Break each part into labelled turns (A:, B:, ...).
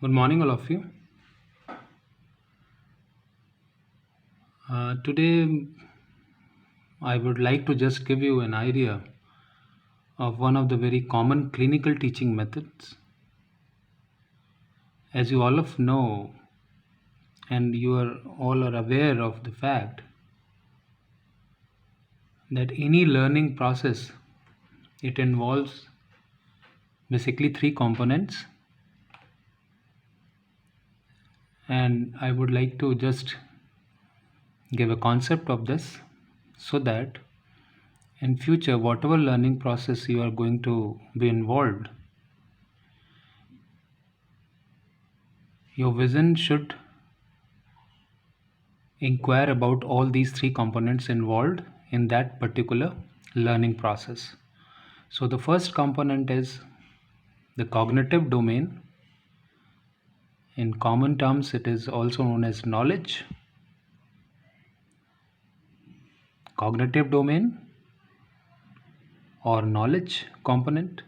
A: Good morning, all of you. Today, I would like to just give you an idea of one of the very common clinical teaching methods. As you all of know, and you are all are aware of the fact that any learning process it involves basically three components, and I would like to just give a concept of this so that in future whatever learning process you are going to be involved, your vision should inquire about all these three components involved in that particular learning process. So, the first component is the cognitive domain. In common terms, it is also known as knowledge. Cognitive domain or knowledge component.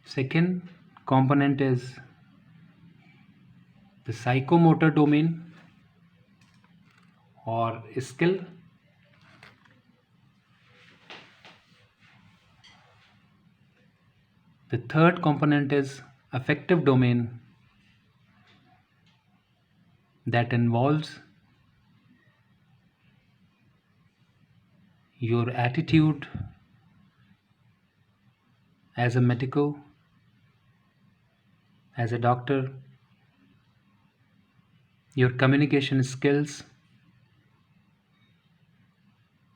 A: Second component is the psychomotor domain or skill. The third component is affective domain that involves your attitude as a medico, as a doctor, your communication skills,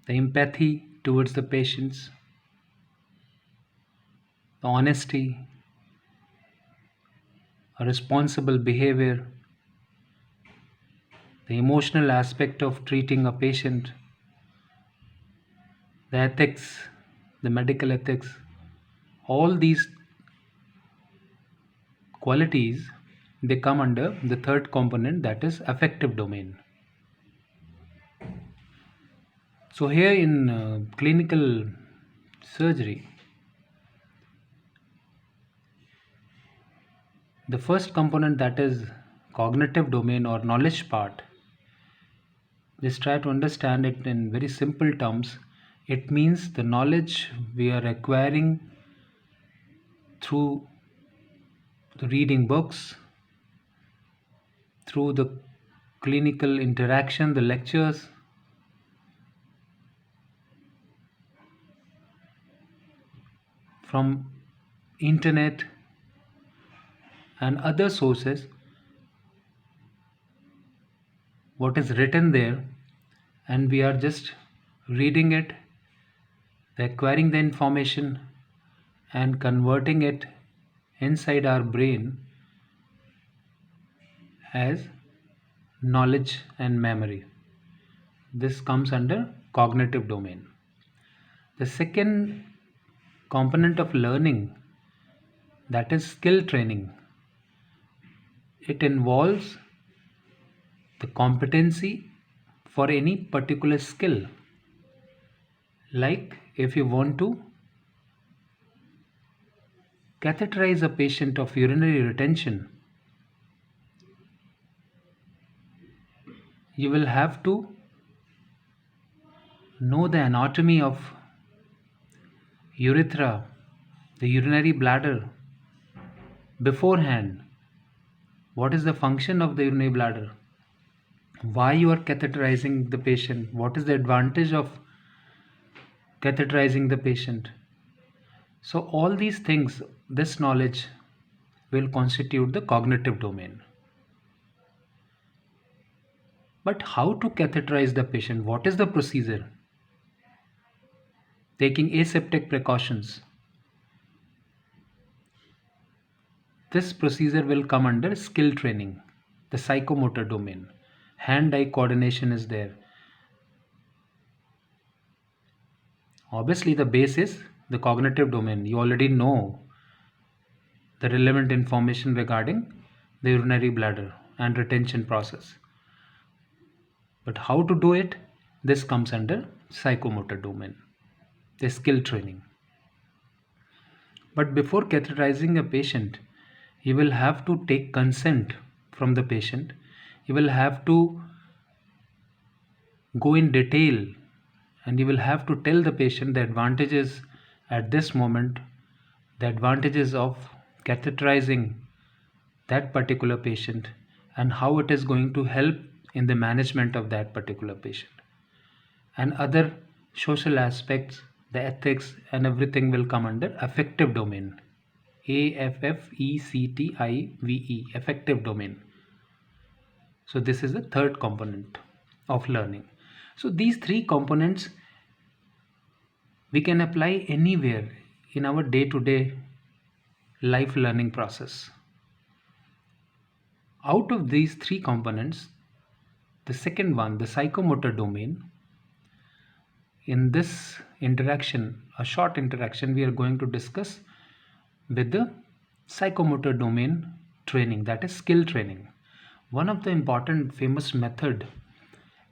A: the empathy towards the patients, the honesty, a responsible behavior, the emotional aspect of treating a patient, the ethics, the medical ethics, all these qualities they come under the third component, that is affective domain. So here in clinical surgery, the first component, that is cognitive domain or knowledge part, just try to understand it in very simple terms. It means the knowledge we are acquiring through the reading books, through the clinical interaction, the lectures, from internet and other sources, what is written there, and we are just reading it, acquiring the information and converting it inside our brain as knowledge and memory. This comes under cognitive domain. The second component of learning, that is skill training. It involves the competency for any particular skill. Like if you want to catheterize a patient of urinary retention, you will have to know the anatomy of urethra, the urinary bladder beforehand. What is the function of the urinary bladder? Why you are catheterizing the patient? What is the advantage of catheterizing the patient? So all these things, this knowledge will constitute the cognitive domain. But how to catheterize the patient? What is the procedure? Taking aseptic precautions. This procedure will come under skill training, the psychomotor domain. Hand-eye coordination is there. Obviously, the base is the cognitive domain. You already know the relevant information regarding the urinary bladder and retention process. But how to do it? This comes under psychomotor domain, the skill training. But before catheterizing a patient, You will have to take consent from the patient. You will have to go in detail, and you will have to tell the patient the advantages at this moment, the advantages of catheterizing that particular patient, and how it is going to help in the management of that particular patient, and other social aspects, the ethics, and everything will come under affective domain. AFFECTIVE, affective domain. So this is the third component of learning. So these three components we can apply anywhere in our day-to-day life learning process. Out of these three components, the second one, the psychomotor domain, in this interaction, a short interaction, we are going to discuss with the psychomotor domain training, that is skill training. One of the important famous method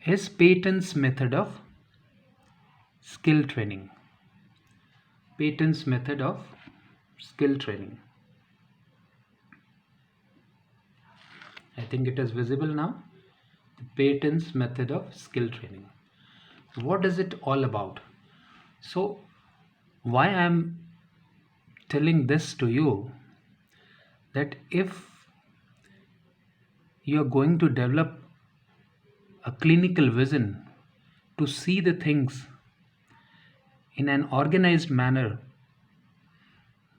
A: is Payton's method of skill training. Payton's method of skill training. I think it is visible now. The Payton's method of skill training. What is it all about? So why I'm telling this to you, that if you are going to develop a clinical vision to see the things in an organized manner,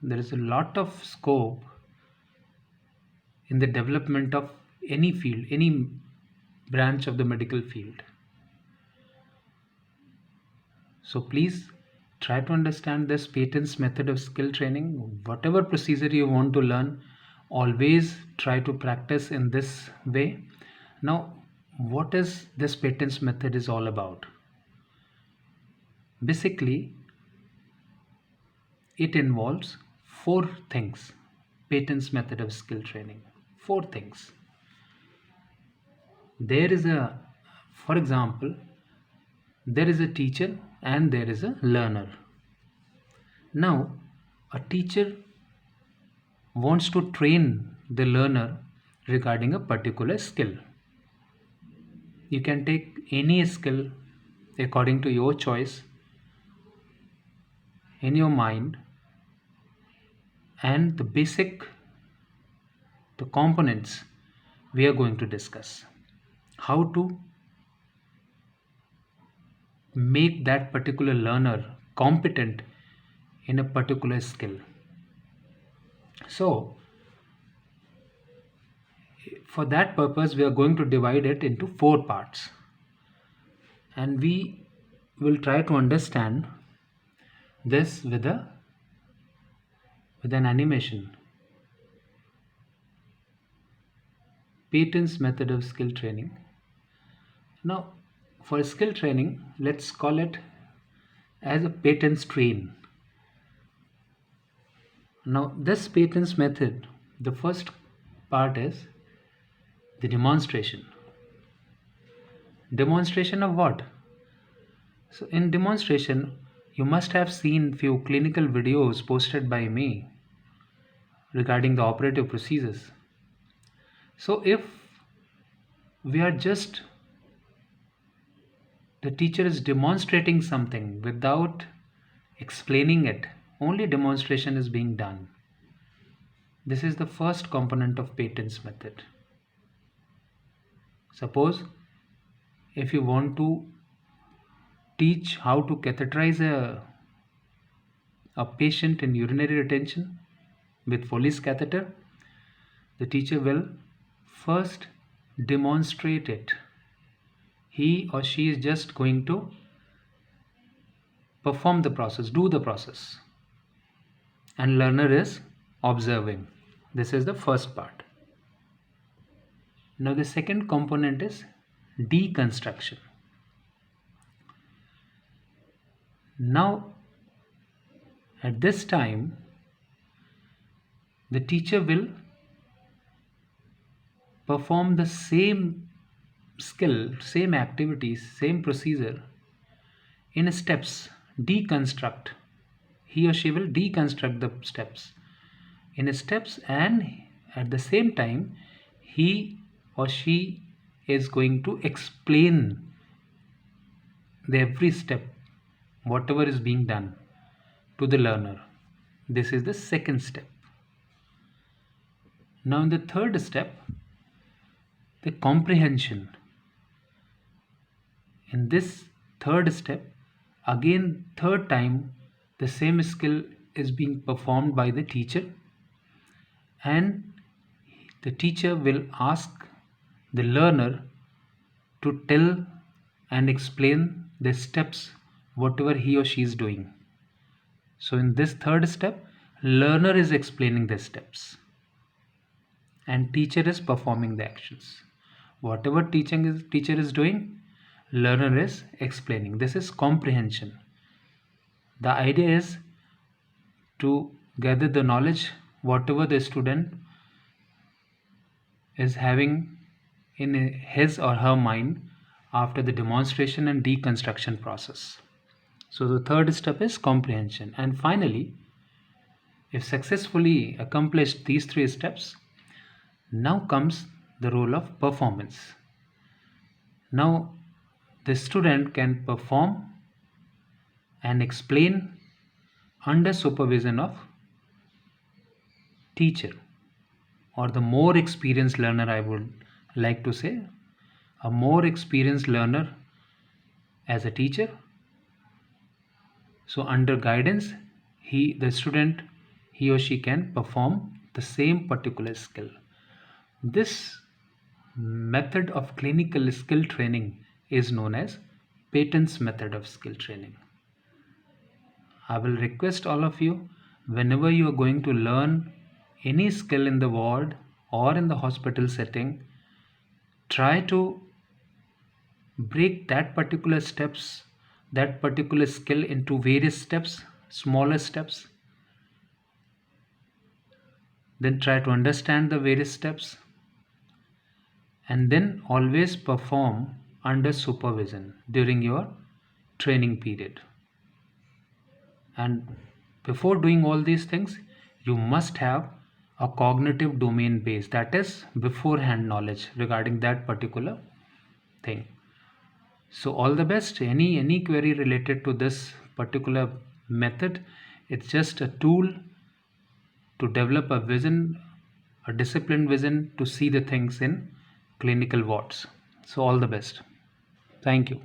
A: there is a lot of scope in the development of any field, any branch of the medical field. So please try to understand this Payton's method of skill training. Whatever procedure you want to learn, always try to practice in this way. Now, what is this Payton's method is all about? Basically, it involves four things. Payton's method of skill training. Four things. For example, there is a teacher and there is a learner. Now, a teacher wants to train the learner regarding a particular skill. You can take any skill according to your choice in your mind, and the components we are going to discuss. How to make that particular learner competent in a particular skill. So for that purpose, we are going to divide it into four parts, and we will try to understand this with an animation. Payton's method of skill training. Now, for skill training, let's call it as a Payton's train. Now, this Payton's method, the first part is the demonstration. Demonstration of what? So in demonstration, you must have seen few clinical videos posted by me regarding the operative procedures. So if the teacher is demonstrating something without explaining it, only demonstration is being done. This is the first component of Payton's method. Suppose if you want to teach how to catheterize a patient in urinary retention with Foley's catheter, the teacher will first demonstrate it. He or she is just going to perform the process, do the process, and learner is observing. This is the first part. Now the second component is deconstruction. Now at this time, the teacher will perform the same skill, same activities, same procedure in steps. Deconstruct. He or she will deconstruct the steps in steps, and At the same time, he or she is going to explain the every step, whatever is being done to the learner. This is the second step. Now, in the third step, the comprehension. In this third step, again, third time, the same skill is being performed by the teacher, and the teacher will ask the learner to tell and explain the steps, whatever he or she is doing. So, in this third step, learner is explaining the steps and teacher is performing the actions. Whatever teacher is doing, learner is explaining. This is comprehension. The idea is to gather the knowledge whatever the student is having in his or her mind after the demonstration and deconstruction process. So the third step is comprehension. And finally, if successfully accomplished these three steps, now comes the role of performance. Now the student can perform and explain under supervision of teacher or the more experienced learner. I would like to say a more experienced learner as a teacher. So under guidance, the student, he or she can perform the same particular skill. This method of clinical skill training is known as Patton's method of skill training. I will request all of you, whenever you are going to learn any skill in the ward or in the hospital setting, try to break that particular skill into various steps, smaller steps. Then try to understand the various steps and then always perform under supervision during your training period. And before doing all these things, you must have a cognitive domain base, that is beforehand knowledge regarding that particular thing. So all the best. Any query related to this particular method, it's just a tool to develop a vision, a disciplined vision to see the things in clinical wards. So all the best. Thank you.